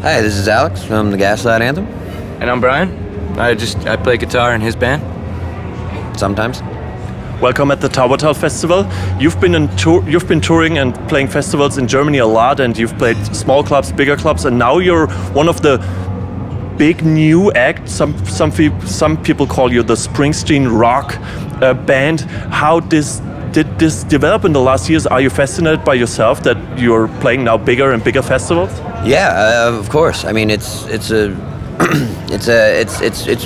Hi, this is Alex from the Gaslight Anthem. And I'm Brian. I play guitar in his band. Sometimes. Welcome at the Taubertal-Festival. You've been touring and playing festivals in Germany a lot, and you've played small clubs, bigger clubs, and now you're one of the big new acts. Some people call you the Springsteen rock band. How did this develop in the last years? Are you fascinated by yourself that you're playing now bigger and bigger festivals? Yeah, of course. I mean, it's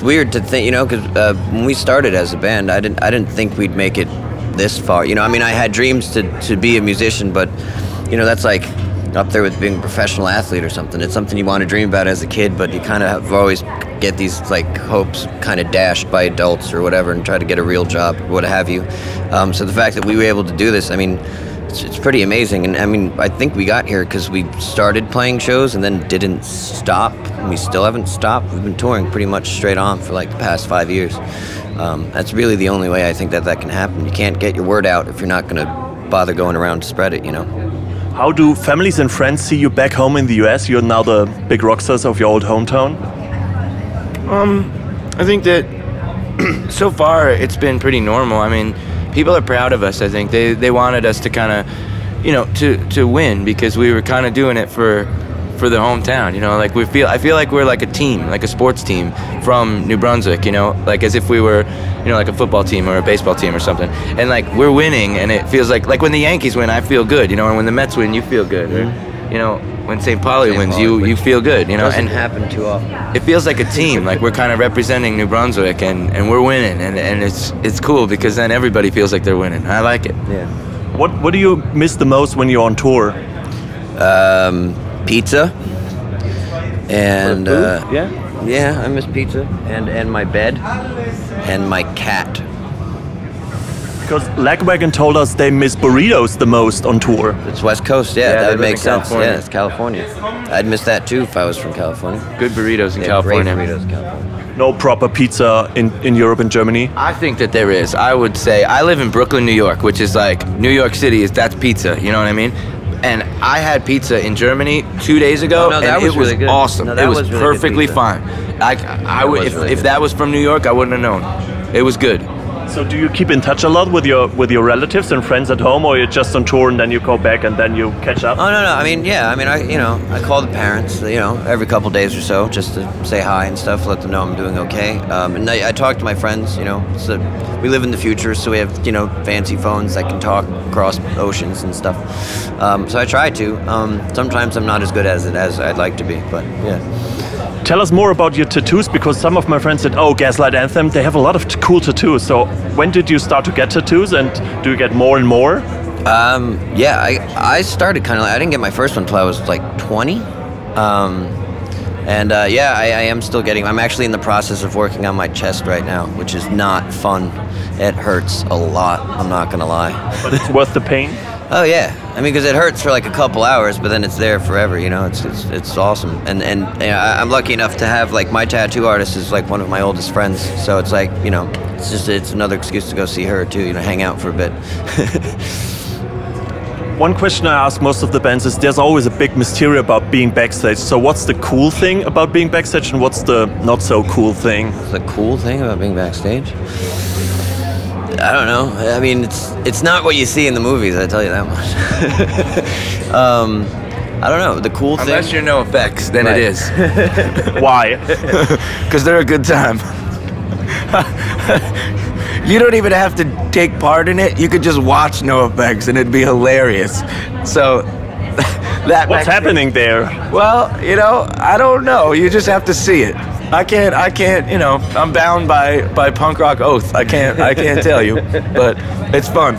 weird to think, you know, because when we started as a band, I didn't think we'd make it this far. You know, I mean, I had dreams to be a musician, but you know, that's like up there with being a professional athlete or something. It's something you want to dream about as a kid, but you kind of always get these like hopes kind of dashed by adults or whatever, and try to get a real job, what have you. So the fact that we were able to do this, I mean, it's pretty amazing. And I mean, I think we got here because we started playing shows and then didn't stop. And we still haven't stopped. We've been touring pretty much straight on for like the past 5 years. That's really the only way I think that can happen. You can't get your word out if you're not going to bother going around to spread it, you know. How do families and friends see you back home in the US? You're now the big rock stars of your old hometown. I think that so far it's been pretty normal. I mean, people are proud of us. I think they wanted us to kind of, you know, to win, because we were kind of doing it for the hometown. You know, like I feel like we're like a team, like a sports team from New Brunswick. You know, like as if we were, you know, like a football team or a baseball team or something. And like we're winning, and it feels like when the Yankees win, I feel good. You know, and when the Mets win, you feel good. Or, you know, when St. Pauli wins, you feel good. You know, doesn't happen too often. It feels like a team, like we're kind of representing New Brunswick, and we're winning, and it's cool because then everybody feels like they're winning. I like it. Yeah. What do you miss the most when you're on tour? Pizza. And yeah, I miss pizza and my bed and my cat. Because Lagwagon told us they miss burritos the most on tour. It's West Coast, yeah, that would make sense. California. Yeah, it's California. I'd miss that too if I was from California. Good burritos in Yeah, California. great burritos in California. No proper pizza in Europe and Germany. I think that there is. I would say I live in Brooklyn, New York, which is like New York City. That's pizza. You know what I mean? And I had pizza in Germany 2 days ago, and it was really good. awesome. No, it that was was really perfectly good fine. If that was from New York, I wouldn't have known. It was good. So do you keep in touch a lot with your relatives and friends at home, or you're just on tour and then you go back and then you catch up? Oh no, I mean, yeah, I mean, I call the parents, you know, every couple days or so, just to say hi and stuff, let them know I'm doing okay. And I talk to my friends, you know. So we live in the future, so we have, you know, fancy phones that can talk across oceans and stuff. So I try to. Sometimes I'm not as good as I'd like to be, but yeah. Tell us more about your tattoos, because some of my friends said, oh, Gaslight Anthem, they have a lot of cool tattoos. So when did you start to get tattoos, and do you get more and more? Yeah, I started kind of, I didn't get my first one until I was like 20. Yeah, I am still getting, I'm actually in the process of working on my chest right now, which is not fun. It hurts a lot, I'm not gonna lie. But it's worth the pain? Oh yeah, I mean, because it hurts for like a couple hours, but then it's there forever. You know, it's awesome. And you know, I'm lucky enough to have, like, my tattoo artist is like one of my oldest friends. So it's like, you know, it's another excuse to go see her too. You know, hang out for a bit. One question I ask most of the bands is, there's always a big mystery about being backstage. So what's the cool thing about being backstage, and what's the not so cool thing? The cool thing about being backstage? I don't know. I mean, it's not what you see in the movies, I tell you that much. I don't know. The cool thing... Unless you're No Effects, then Right. it is. Why? Because they're a good time. You don't even have to take part in it. You could just watch No Effects, and it'd be hilarious. So... What's happening there? Well, you know, I don't know. You just have to see it. I can't, you know, I'm bound by punk rock oath. I can't tell you, but it's fun.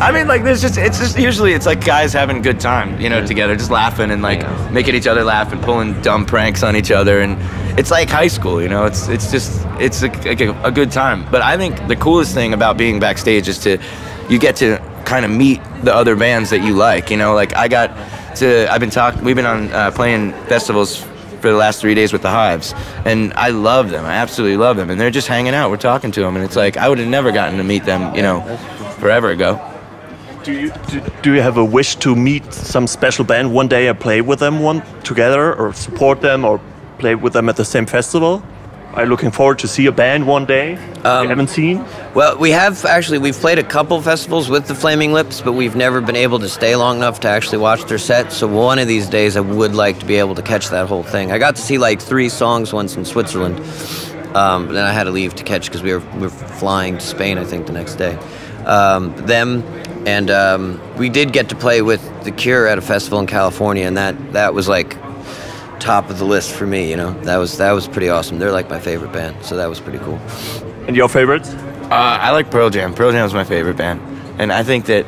I mean, like, it's just usually it's like guys having a good time, you know, together, just laughing and like making each other laugh and pulling dumb pranks on each other, and it's like high school, you know. It's a good time. But I think the coolest thing about being backstage is you get to kind of meet the other bands that you like, you know. Like we've been on playing festivals for the last 3 days with the Hives, and I love them. I absolutely love them, and they're just hanging out. We're talking to them, and it's like I would have never gotten to meet them, you know, forever ago. Do you have a wish to meet some special band one day and play with them together, or support them, or play with them at the same festival? Are you looking forward to see a band one day you haven't seen? Well, we've played a couple festivals with the Flaming Lips, but we've never been able to stay long enough to actually watch their set. So one of these days I would like to be able to catch that whole thing. I got to see like 3 songs once in Switzerland, but then I had to leave to catch because we were flying to Spain, I think, the next day. Them, and we did get to play with The Cure at a festival in California, and that was like top of the list for me, you know. That was pretty awesome. They're like my favorite band, so that was pretty cool. And your favorites? I like Pearl Jam. Pearl Jam is my favorite band, and I think that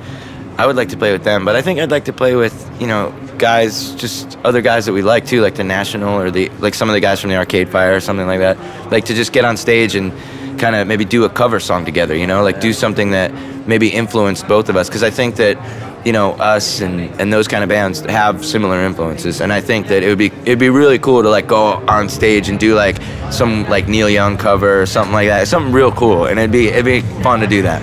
I would like to play with them. But I think I'd like to play with, you know, guys, just other guys that we like too, like the National or like some of the guys from the Arcade Fire or something like that. Like to just get on stage and kind of maybe do a cover song together, you know, like do something that maybe influenced both of us, because I think that, you know, us and those kind of bands have similar influences, and I think that it'd be really cool to like go on stage and do like some like Neil Young cover or something like that, something real cool, and it'd be fun to do that.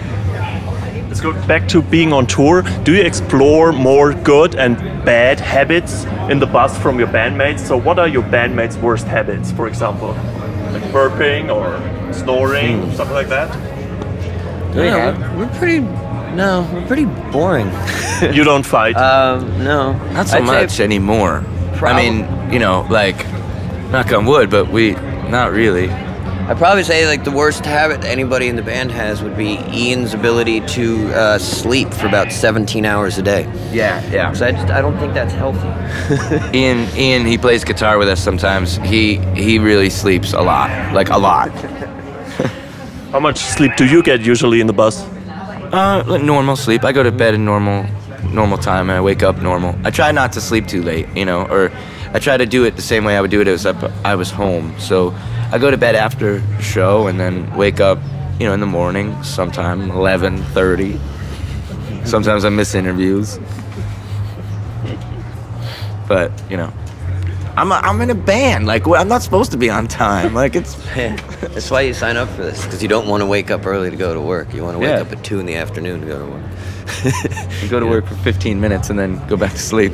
Let's go back to being on tour. Do you explore more good and bad habits in the bus from your bandmates? So what are your bandmates' worst habits, for example? Like burping or snoring, something like that? We're pretty boring. You don't fight? No. Not so much anymore. I mean, you know, like, knock on wood, but not really. I'd probably say like the worst habit anybody in the band has would be Ian's ability to sleep for about 17 hours a day. Yeah. Because I don't think that's healthy. Ian, he plays guitar with us sometimes. He really sleeps a lot, like a lot. How much sleep do you get usually in the bus? Like normal sleep. I go to bed in normal time, and I wake up normal. I try not to sleep too late, you know, or I try to do it the same way I would do it if I was home. So I go to bed after show and then wake up, you know, in the morning, sometime 11:30. Sometimes I miss interviews, but you know, I'm in a band. Like, I'm not supposed to be on time. Like, it's. That's why you sign up for this, because you don't want to wake up early to go to work. You want to wake up at 2 in the afternoon to go to work. You go to work for 15 minutes and then go back to sleep.